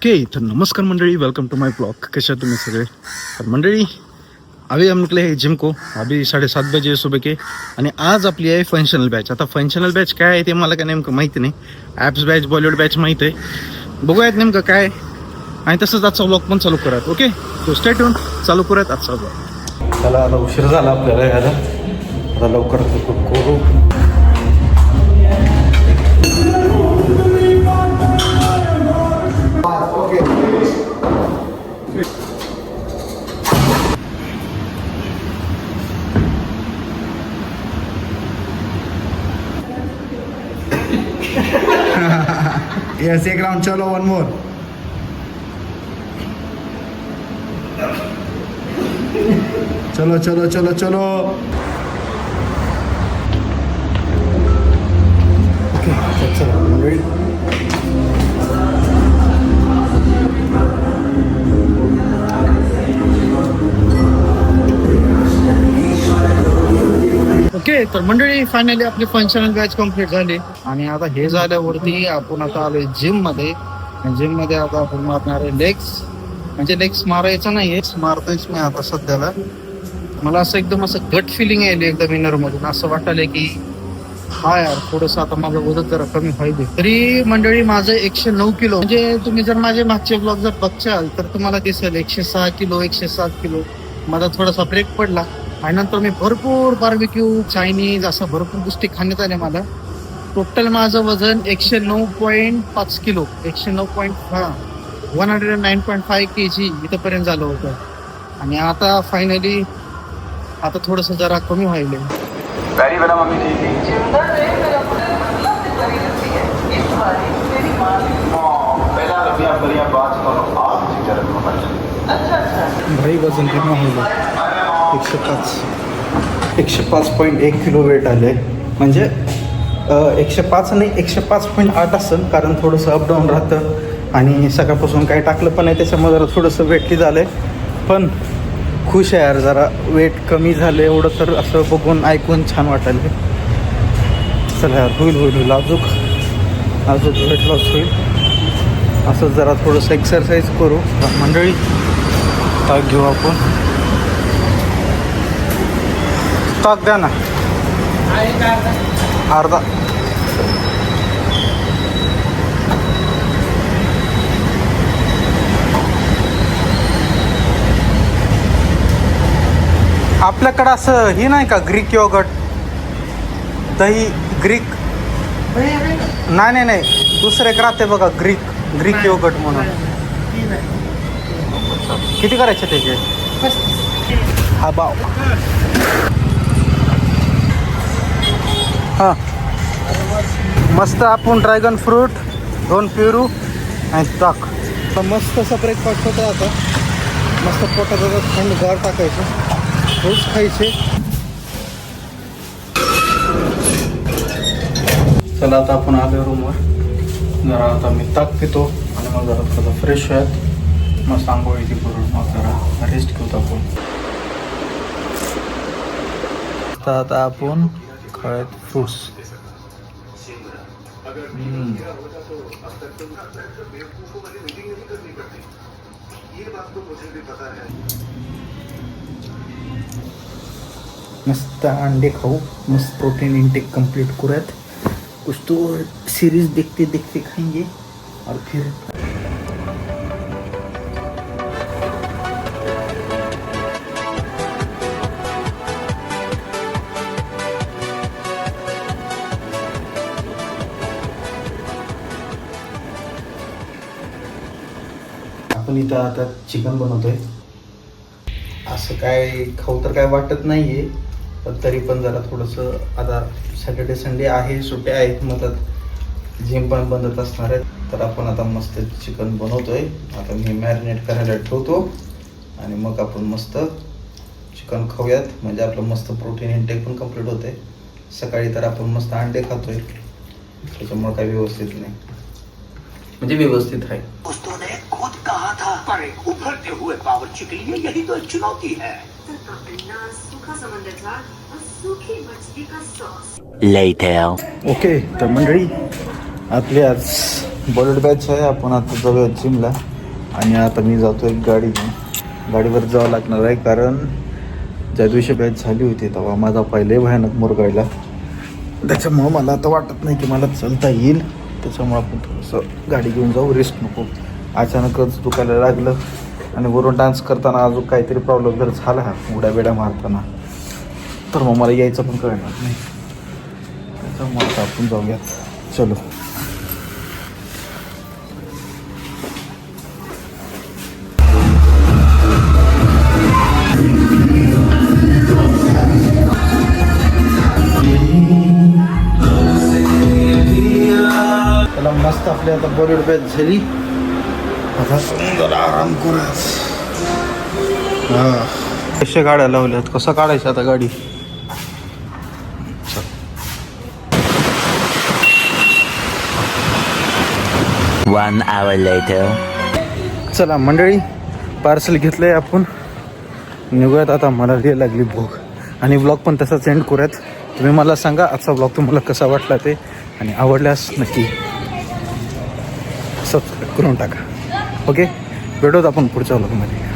Okay तर नमस्कार मंडळी, वेलकम टू माय ब्लॉग. कशा तुम्ही सगळे? तर मंडळी, अभी हम निकले हैं जिम को. अभी 7:30 बजे सुबह के. आणि आज आपली आहे फंक्शनल बॅच. आता फंक्शनल बॅच काय आहे ते मला काय नेमकं माहिती नाही. ॲप्स बॅच, बॉलिवूड बॅच माहीत आहे. बघूयात नेमकं काय. आणि तसंच आजचा ब्लॉग पण चालू करूयात. ओके, तो स्टे ट्यून. चालू करूयात आजचा ब्लॉग. त्याला आता उशीर झाला आपल्याला यायला. आता लवकर करू. Yes, एक राउंड. चलो, वन मोर. चलो चलो चलो चलो. ओके, चला मंडळी. ओके तर मंडळी, फायनली आपली फंक्शनल बॅच कम्प्लीट झाली. आणि आता हे झाल्यावरती आपण आता आलोय जिम मध्ये. जिम मध्ये आता आपण मारणार आहे लेग्स. म्हणजे लेग्स मारायचं नाहीये, मारतोयच मी आता सध्याला. मला असं एकदम असं गट फिलिंग यायली एकदम इनर मधून. असं वाटायलंय की हा यार, थोडंसं आता माझं वजन जरा कमी व्हायला. तरी मंडळी माझं 109 किलो. म्हणजे तुम्ही जर माझे मागचे ब्लॉग जर बघचाल तर तुम्हाला दिसेल 106 किलो, 107 किलो. माझा थोडासा ब्रेक पडला आणि नंतर मी भरपूर बार्बिक्यू, चायनीज असं भरपूर गोष्टी खाण्यात आल्या मला. टोटल माझं वजन 109.5 किलो, 109.5 kg इथंपर्यंत झालं होतं. आणि आता फायनली आता थोडंसं जरा कमी व्हायलंय. भाई वजन कमी होईल. 105.1 किलो वेट आले. म्हणजे 105 नाही, 105.8 असेल. कारण थोडंसं अपडाऊन राहतं आणि सकाळपासून काही टाकलं पण आहे, त्याच्यामुळे जरा थोडंसं वेटली झालं आहे. पण खुश आहे यार, जरा वेट कमी झालं एवढं तर असं बघून ऐकून छान वाटायला. चला यार, होईल अजून वेट लॉस होईल. असं जरा थोडंसं एक्सरसाइज करू. मंडळी, ताक घेऊ आपण. ताक द्या ना, अर्धा. आपल्याकडं असं हे नाही का, ग्रीक योगर्ट, दही ग्रीक? नाही, दुसरं एक राहते बघा, ग्रीक योगर्ट म्हणून. किती करायचे त्याचे? हा बाव. हां, मस्त. आपण ड्रॅगन फ्रूट, 2 पेरू आणि ताक. मस्त असा ब्रेकफास्ट होता. आता मस्त पोटात थंड गार टाकायचं, रोज खायचे. चला आता आपण आलो रूमवर. जरा आता मी ताक पितो आणि मग जरा थोडं फ्रेश व्हायत. मग आंघोळी करून मग जरा रेस्ट घेऊ आपण. आता आपण खायत फ्रूट्स. मस्त अंडे खाऊ, मस्त प्रोटीन इंटेक कंप्लीट करूयात. कुछ तो सीरीज देखते देखते खाएंगे और फिर आपण इथं आता चिकन बनवतोय. असं काय खाऊ तर काय वाटत नाहीये, पण तरी पण जरा थोडंसं. आता सॅटर्डे संडे आहे, सुट्ट्या आहेत, मग जिम पण बंदच असणार आहे. तर आपण आता मस्त चिकन बनवतोय. आता मी मॅरिनेट करायला ठेवतो आणि मग आपण मस्त चिकन खाऊयात. म्हणजे आपलं मस्त प्रोटीन इंटेक पण कंप्लीट होते. सकाळी तर आपण मस्त अंडे खातोय, त्याच्यामुळे काही व्यवस्थित नाही. म्हणजे व्यवस्थित आहे. दोस्तों ने खुद कहा था, पर एक उभरते हुए बावर्ची के लिए यही तो एक चुनौती है. ओके, तर मंडळी आपली आज बॉलिवूड बॅच आहे. आपण आता जाऊया जिमला. आणि आता मी जातो एक गाडी घेऊन. गाडीवर जावं लागणार आहे, कारण ज्या दिवशी बॅच झाली होती तेव्हा माझा पहिले भयानक मुरगाळला. त्याच्यामुळं मला आता वाटत नाही की मला चालता येईल. त्याच्यामुळं आपण थोडंसं गाडी घेऊन जाऊ, रिस्क नको. अचानकच दुखायला लागलं आणि वरून डान्स करताना अजून काहीतरी प्रॉब्लेम जर झाला उड्या बेड्या मारताना, तर मग मला यायचं पण कळणार नाही. त्याच्यामुळं आता आपण जाऊयात. चलो. त्याला मस्त आपली आता बॉलीवूड बॅच झाली. आता सुंदर आराम करूयात. कशा गाड्या लावल्यात, कसं काढायचं आता गाडी. One hour later. चला मंडळी, पार्सल घेतलंय आपण, निघूयात आता. मला लई लागली भूक आणि ब्लॉग पण तसाच एंड करूयात. तुम्ही मला सांगा आजचा ब्लॉग तुम्हाला कसा वाटला ते, आणि आवडल्यास नक्की सबस्क्राईब करून टाका. ओके, भेटूत आपण पुढच्या ब्लॉगमध्ये.